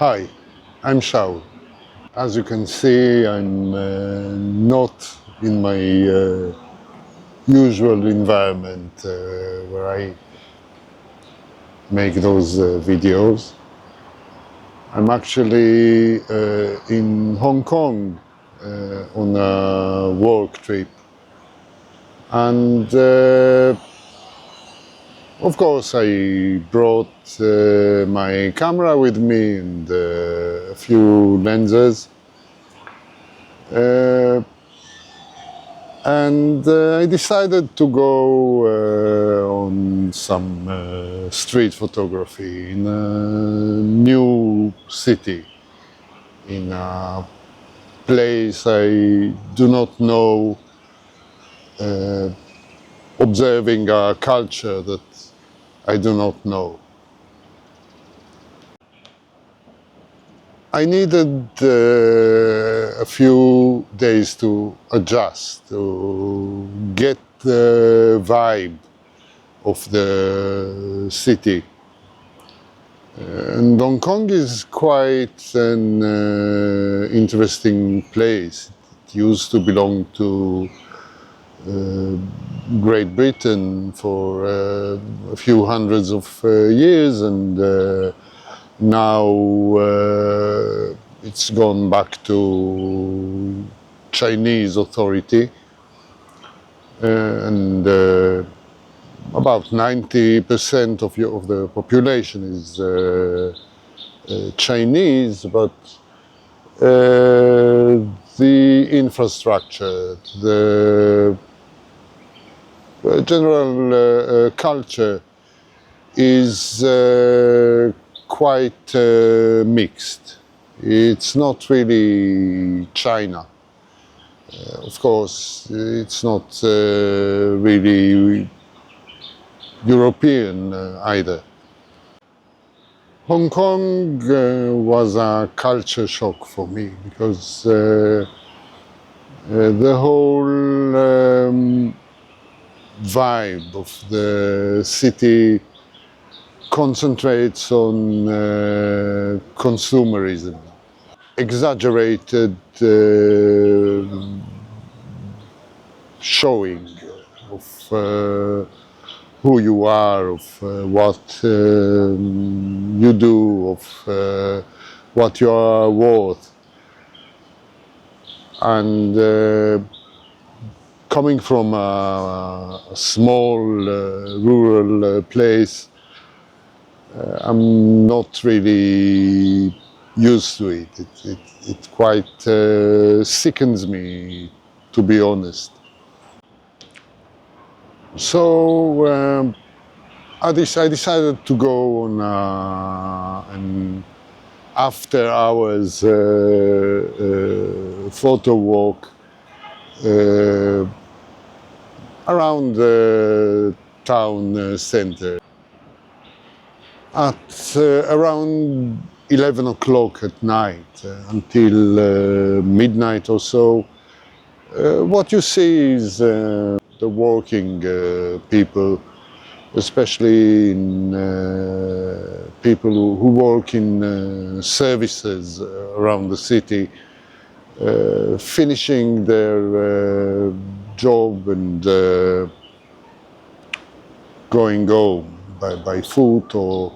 Hi, I'm Shaul. As you can see, I'm not in my usual environment where I make those videos. I'm actually in Hong Kong on a work trip. And of course, I brought my camera with me and a few lenses. And I decided to go on some street photography in a new city, in a place I do not know, observing a culture that I do not know. I needed a few days to adjust, to get the vibe of the city. And Hong Kong is quite an interesting place. It used to belong to Great Britain for a few hundreds of years, and now it's gone back to Chinese authority, and about 90% of the population is Chinese, but the infrastructure, the general culture is quite mixed. It's not really China. Of course, it's not really European either. Hong Kong was a culture shock for me because the whole vibe of the city concentrates on consumerism, exaggerated showing of who you are, of what you do, of what you are worth. And coming from a small rural place, I'm not really used to it. It quite sickens me, to be honest. So I decided to go on an after-hours photo walk around the town center. At around 11 o'clock at night until midnight or so, what you see is the working people, especially in people who work in services around the city, finishing their job and going home by foot or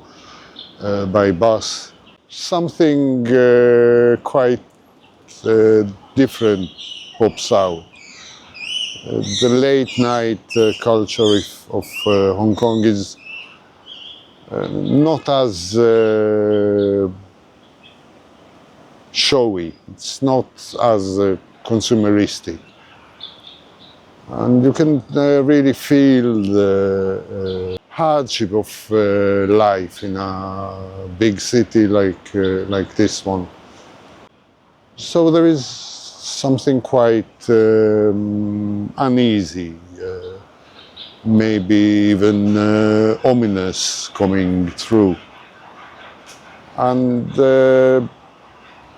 by bus. Something quite different pops out. The late night culture of Hong Kong is not as showy, it's not as consumeristic. And you can really feel the hardship of life in a big city like this one. So there is something quite uneasy, maybe even ominous coming through. And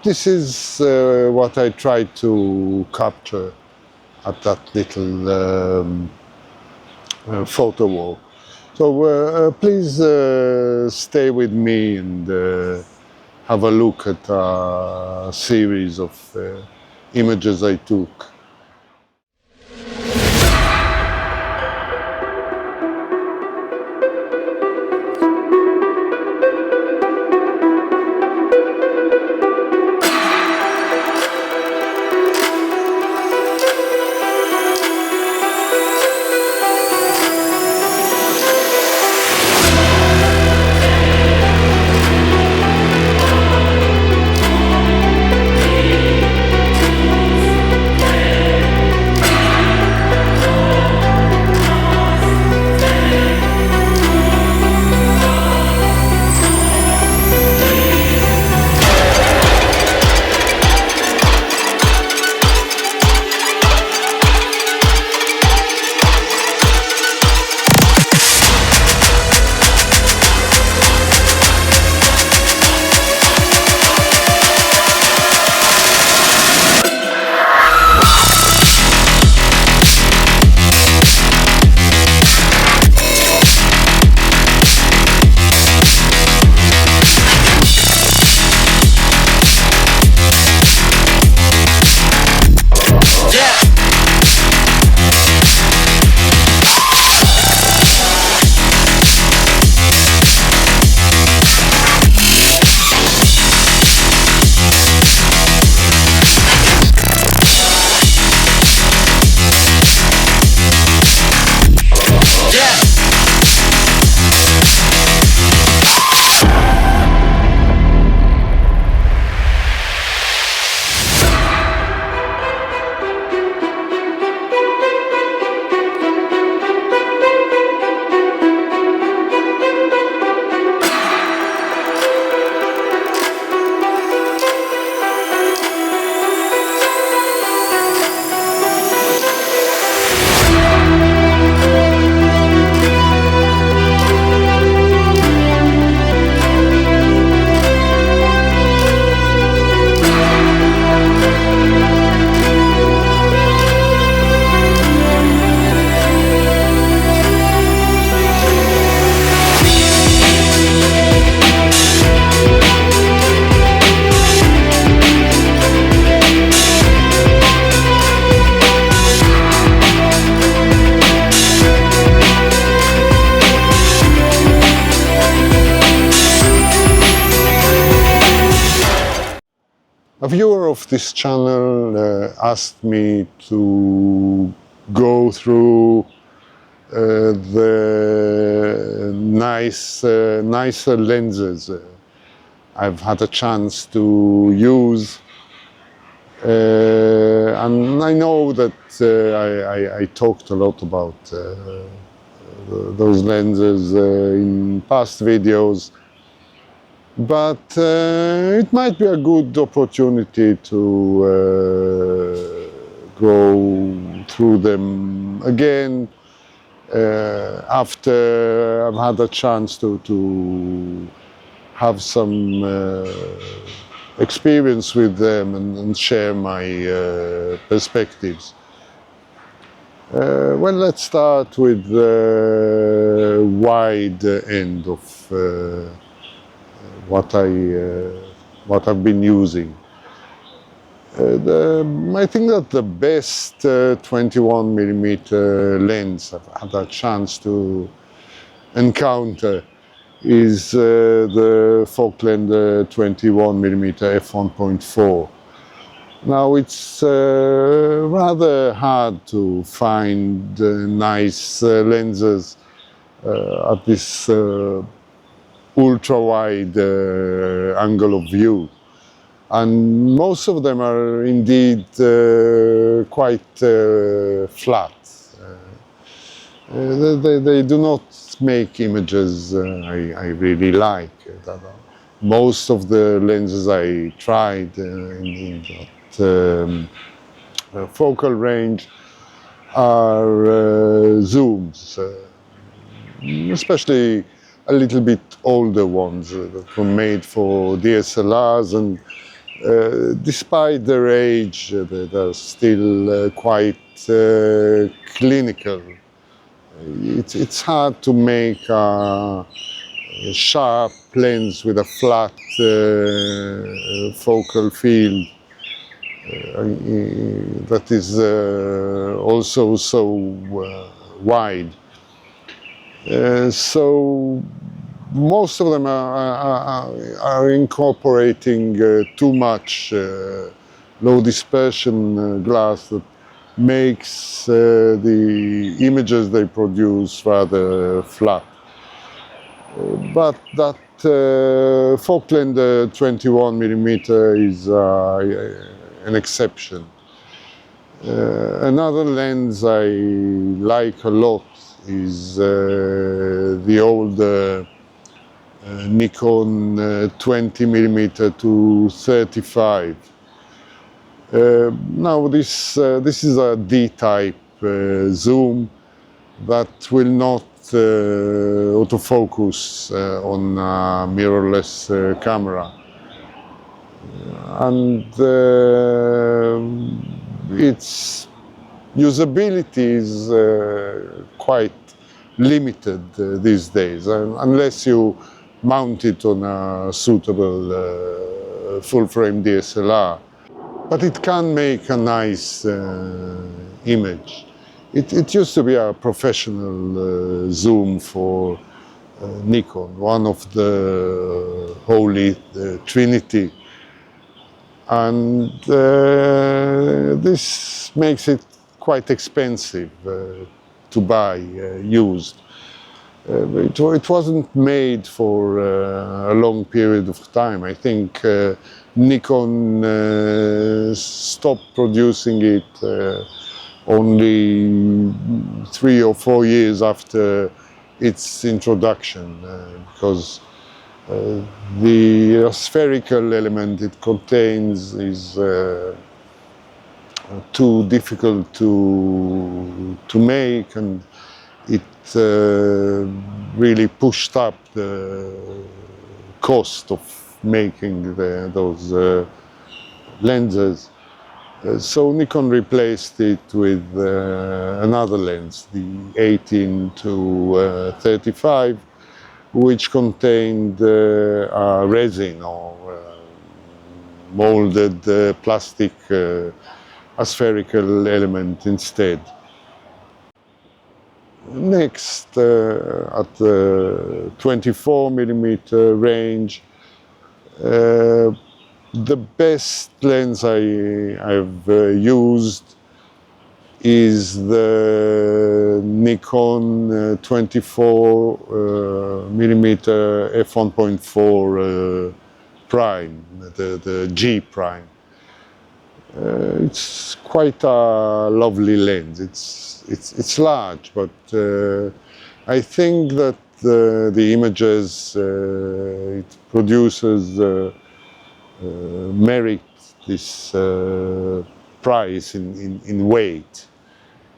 this is what I tried to capture at that little photo walk. So please stay with me and have a look at a series of images I took. A viewer of this channel asked me to go through the nicer lenses I've had a chance to use, and I know that I talked a lot about those lenses in past videos. But it might be a good opportunity to go through them again after I've had a chance to have some experience with them and share my perspectives. Well, let's start with the wide end of what I've been using. I think that the best 21mm lens I've had a chance to encounter is the Falkland 21mm f1.4. Now it's rather hard to find nice lenses at this ultra-wide angle of view, and most of them are indeed quite flat. They do not make images I really like. Most of the lenses I tried in that focal range are zooms, especially a little bit older ones that were made for DSLRs, and despite their age, they're still quite clinical. It's hard to make a sharp lens with a flat focal field that is also so wide. So most of them are incorporating too much low dispersion glass that makes the images they produce rather flat. But that Falkland 21mm is an exception. Another lens I like a lot is the old Nikon 20mm to 35. Now this is a D-type zoom that will not autofocus on a mirrorless camera, and its usability is quite limited these days, unless you mount it on a suitable full-frame DSLR. But it can make a nice image. It used to be a professional zoom for Nikon, one of the holy trinity. And this makes it quite expensive to buy used. It wasn't made for a long period of time. I think Nikon stopped producing it only 3 or 4 years after its introduction, because the spherical element it contains is too difficult to make, and it really pushed up the cost of making those lenses. So Nikon replaced it with another lens, the 18 to 35, which contained a resin or molded plastic aspherical element instead. Next, at the 24mm range, the best lens I've used is the Nikon 24mm f1.4 prime, the G prime. It's quite a lovely lens. It's large, but I think that the images it produces merit this price in weight.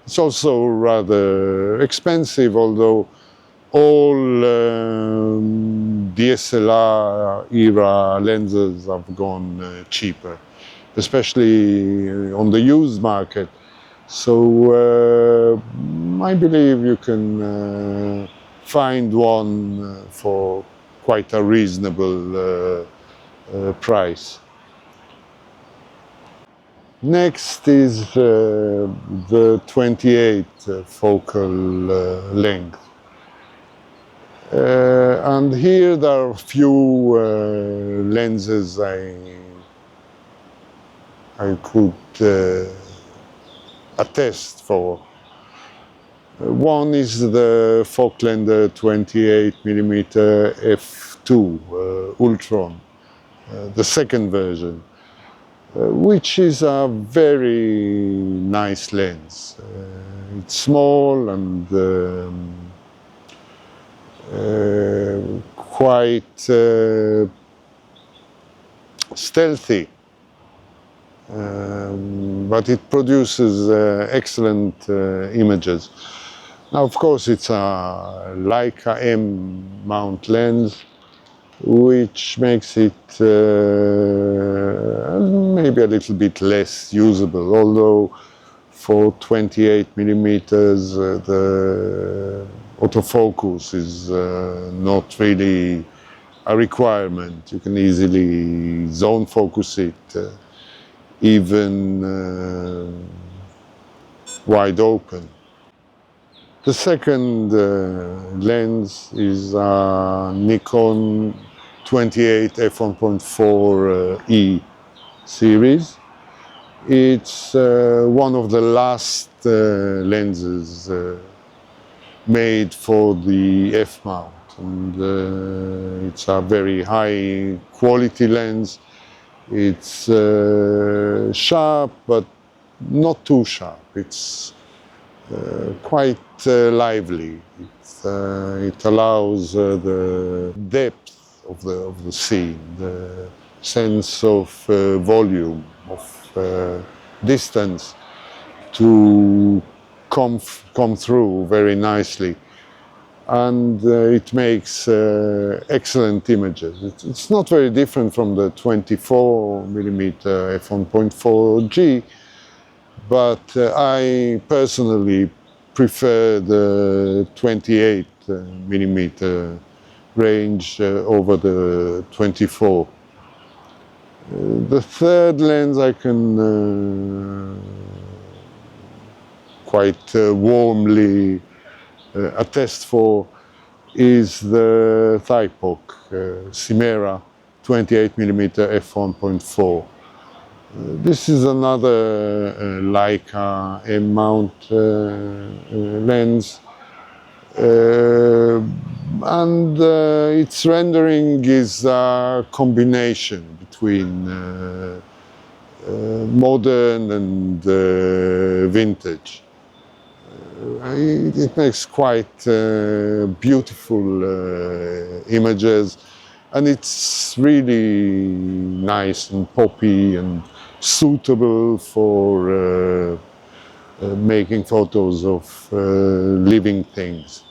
It's also rather expensive, although all DSLR era lenses have gone cheaper, especially on the used market. So I believe you can find one for quite a reasonable price. Next is the 28 focal length. And here there are a few lenses I could attest for. One is the Falkland 28mm f2 Ultron, the second version, which is a very nice lens. It's small and quite stealthy, but it produces excellent images. Now, of course, it's a Leica M mount lens, which makes it maybe a little bit less usable, although for 28mm autofocus is not really a requirement. You can easily zone focus it, even wide open. The second lens is a Nikon 28 f1.4 series. It's one of the last lenses made for the f-mount, and it's a very high quality lens. It's sharp, but not too sharp. It's quite lively. It allows the depth of the scene, the sense of volume, of distance to come through very nicely, and it makes excellent images. It's not very different from the 24mm f1.4G, but I personally prefer the 28mm range over the 24. The third lens I can quite warmly attest for is the Thypoc Chimera 28mm f1.4. This is another Leica M-mount lens, and its rendering is a combination between modern and vintage. It makes quite beautiful images, and it's really nice and poppy and suitable for making photos of living things.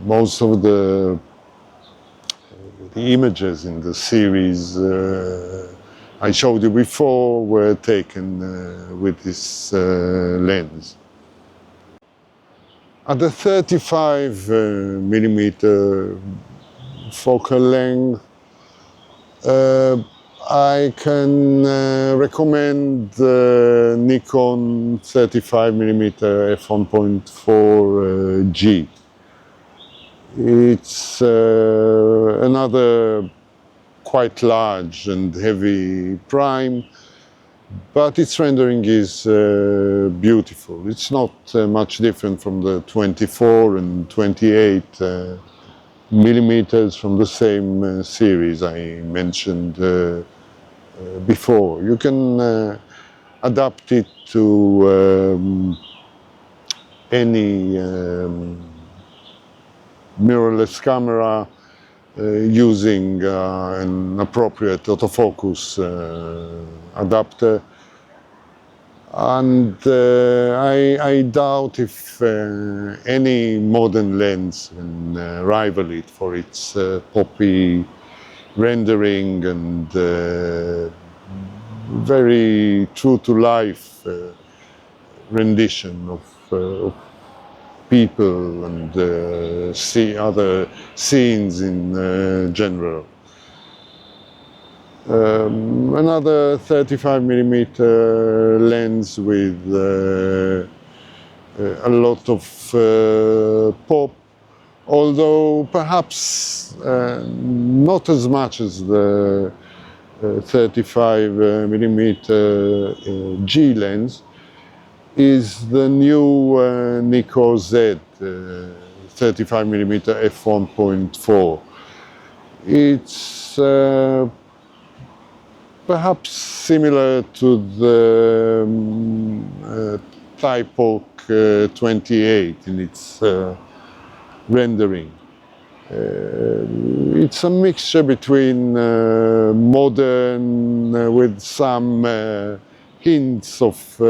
Most of the images in the series I showed you before were taken with this lens. At the 35mm focal length, I can recommend the Nikon 35mm f1.4G. It's another quite large and heavy prime, but its rendering is beautiful. It's not much different from the 24 and 28 millimeters from the same series I mentioned before. You can adapt it to any mirrorless camera using an appropriate autofocus adapter, and I doubt if any modern lens can rival it for its poppy rendering and very true-to-life rendition of people and see other scenes in general. Another 35mm lens with a lot of pop, although perhaps not as much as the 35mm G lens, is the new Nikon Z 35mm f1.4. It's perhaps similar to the Thypoc 28 in its rendering. It's a mixture between modern with some hints of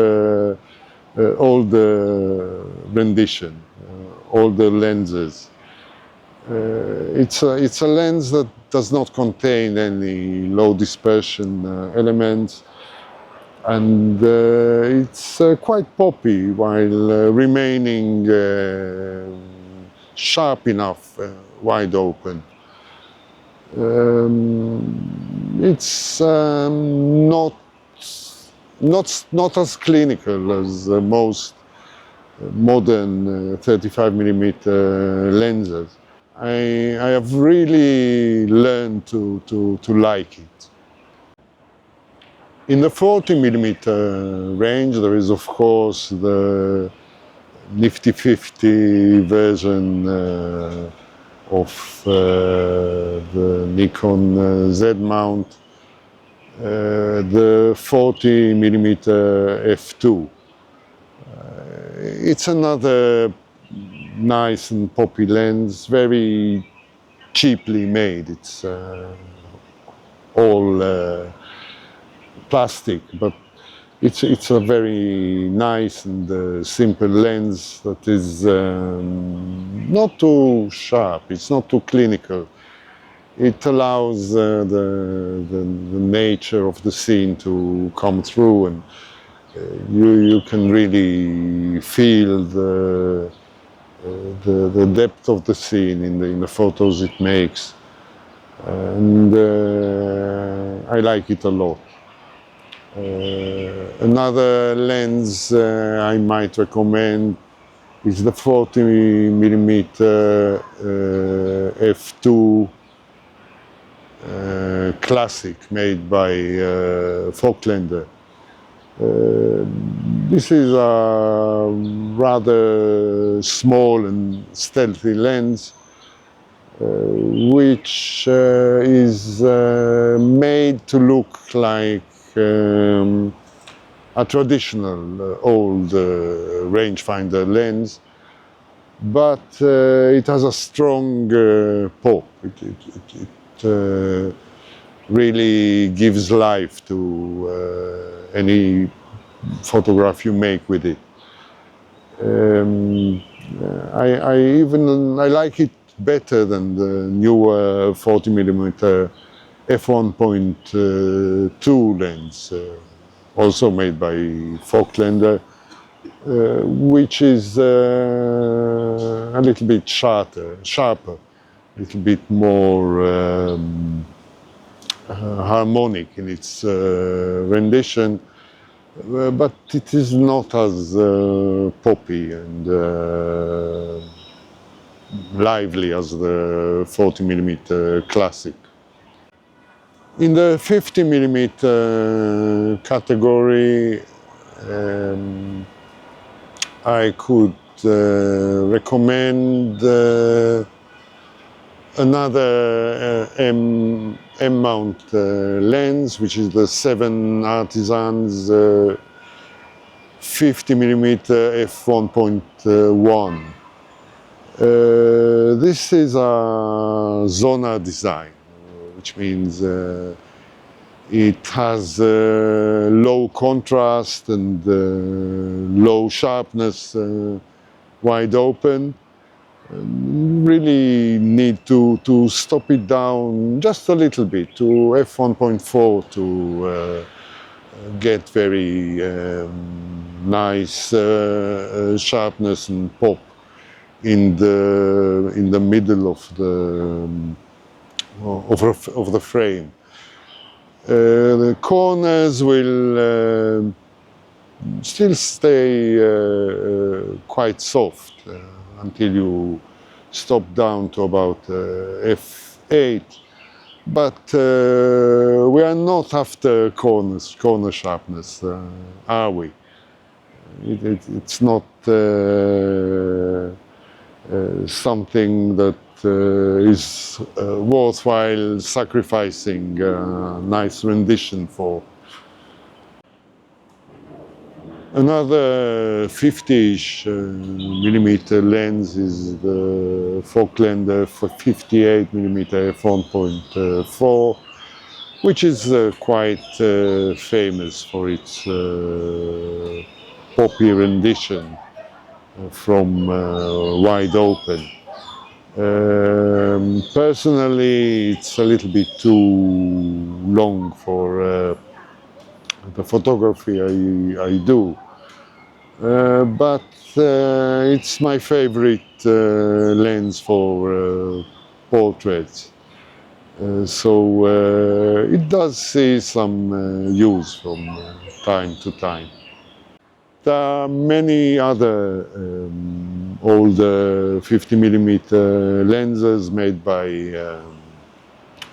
older rendition, older lenses. It's a lens that does not contain any low dispersion elements, and it's quite poppy while remaining sharp enough, wide open. It's not as clinical as most modern 35mm lenses. I have really learned to like it. In the 40mm range, there is of course the nifty 50 version of the Nikon Z mount, the 40mm f2. It's another nice and poppy lens, very cheaply made. It's all plastic, but it's a very nice and simple lens that is not too sharp, it's not too clinical. It allows the nature of the scene to come through, and you can really feel the depth of the scene in the photos it makes, and I like it a lot. Another lens I might recommend is the 40mm f2 Classic made by Falklander. This is a rather small and stealthy lens which is made to look like a traditional old rangefinder lens, but it has a strong pop. It really gives life to any photograph you make with it. I like it better than the newer 40mm f1.2 lens, also made by Falklander, which is a little bit sharper, a little bit more harmonic in its rendition, but it is not as poppy and lively as the 40mm Classic. In the 50mm category, I could recommend another M-mount lens, which is the 7 Artisans 50mm f1.1. This is a Zona design, which means it has low contrast and low sharpness, wide open. Really need to stop it down just a little bit to f1.4 to get very nice sharpness and pop in the middle of the frame. The corners will still stay quite soft until you stop down to about f8, but we are not after corner sharpness, are we? It's not something that is worthwhile sacrificing a nice rendition for. Another 50-ish millimeter lens is the Falklander 58mm f1.4, which is quite famous for its poppy rendition from wide open. Personally, it's a little bit too long for the photography I do, but it's my favorite lens for portraits. So it does see some use from time to time. There are many other older 50mm lenses made by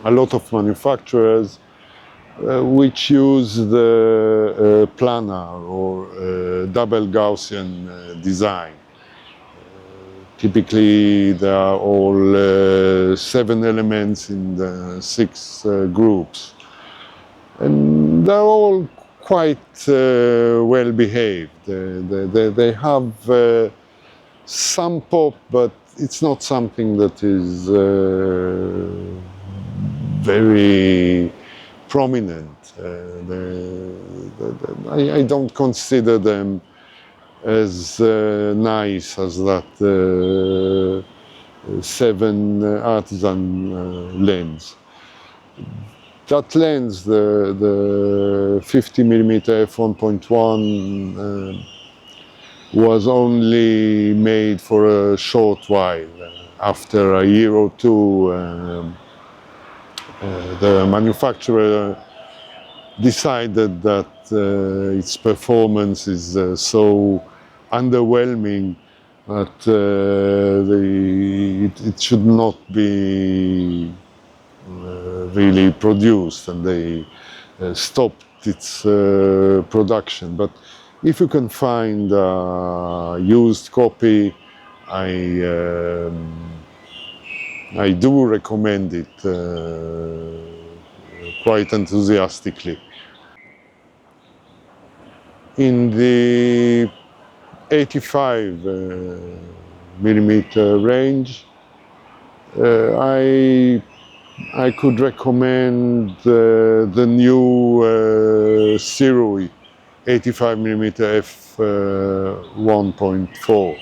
a lot of manufacturers which use the planar or double Gaussian design. Typically, there are all 7 elements in the 6 groups. And they're all quite well behaved. They have some pop, but it's not something that is very prominent. I don't consider them as nice as that 7 artisan lens. That lens, the 50mm f1.1, was only made for a short while. After a year or two, the manufacturer decided that its performance is so underwhelming that it should not be really produced, and they stopped its production. But if you can find a used copy, I do recommend it quite enthusiastically. In the 85mm range, I could recommend the new Sirui 85mm f1.4.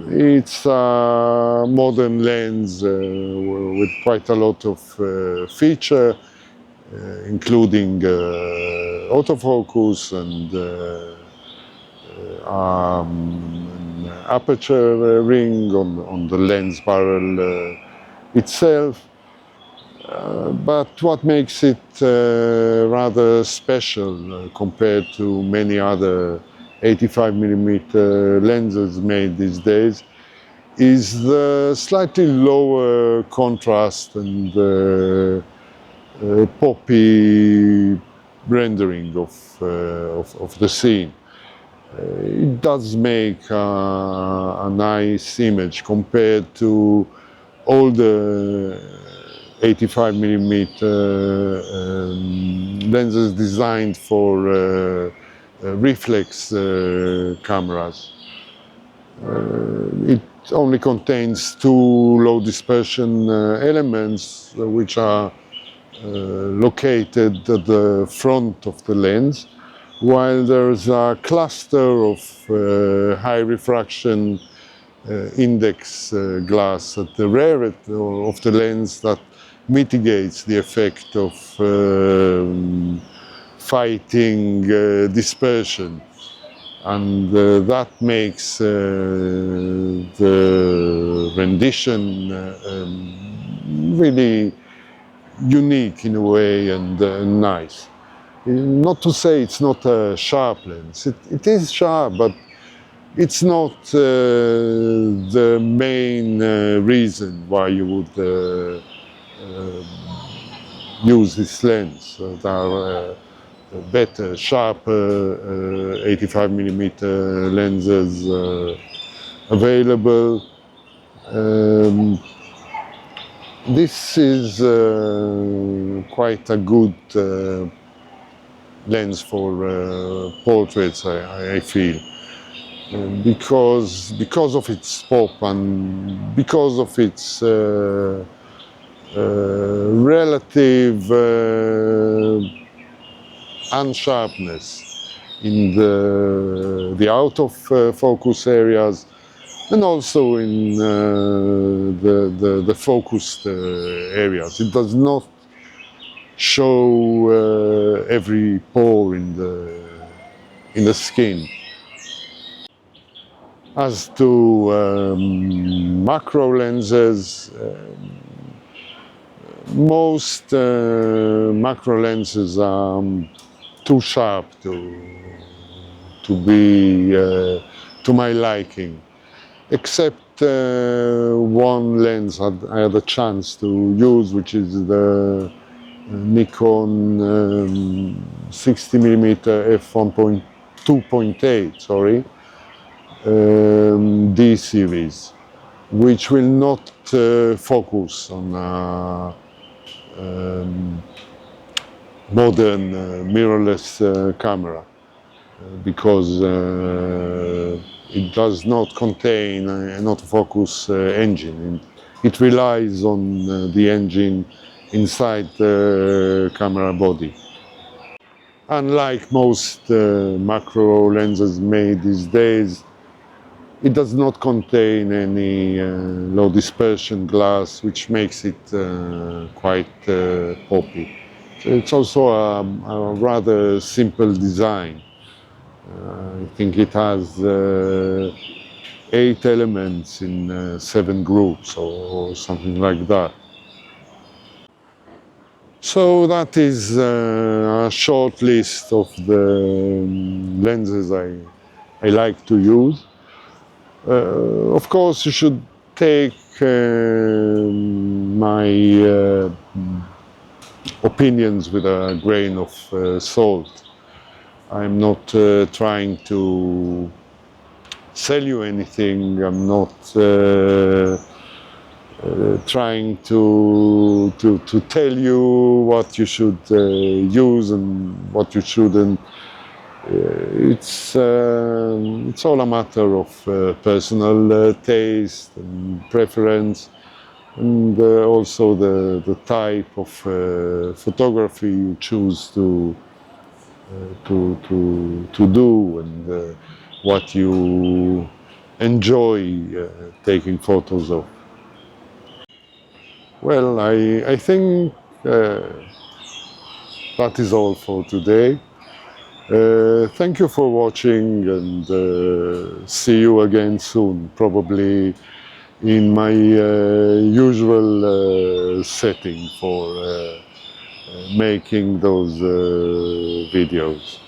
It's a modern lens with quite a lot of feature, including autofocus and an aperture ring on the lens barrel itself. But what makes it rather special compared to many other 85mm lenses made these days is the slightly lower contrast and poppy rendering of the scene. It does make a nice image compared to all the 85mm lenses designed for reflex cameras. It only contains 2 low dispersion elements which are located at the front of the lens, while there's a cluster of high refraction index glass at the rear of the lens that mitigates the effect of fighting dispersion, and that makes the rendition really unique in a way and nice. Not to say it's not a sharp lens. It is sharp, but it's not the main reason why you would use this lens. There are better, sharper 85mm lenses available. This is quite a good lens for portraits, I feel. Because of its pop and because of its relative unsharpness in the out of focus areas, and also in the focused areas. It does not show every pore in the skin. As to macro lenses, most macro lenses are too sharp to be to my liking. Except one lens I had a chance to use, which is the Nikon 60mm f1.2.8, sorry, D series, which will not focus on modern mirrorless camera because it does not contain an autofocus engine. It relies on the engine inside the camera body. Unlike most macro lenses made these days, it does not contain any low dispersion glass, which makes it quite poppy. So it's also a rather simple design. I think it has 8 elements in 7 groups or something like that. So that is a short list of the lenses I like to use. Of course, you should take my opinions with a grain of salt. I'm not trying to sell you anything. I'm not trying to tell you what you should use and what you shouldn't. It's all a matter of personal taste and preference, and also the type of photography you choose to do, and what you enjoy taking photos of. Well, I think that is all for today. Thank you for watching, and see you again soon, probably in my usual setting for making those videos.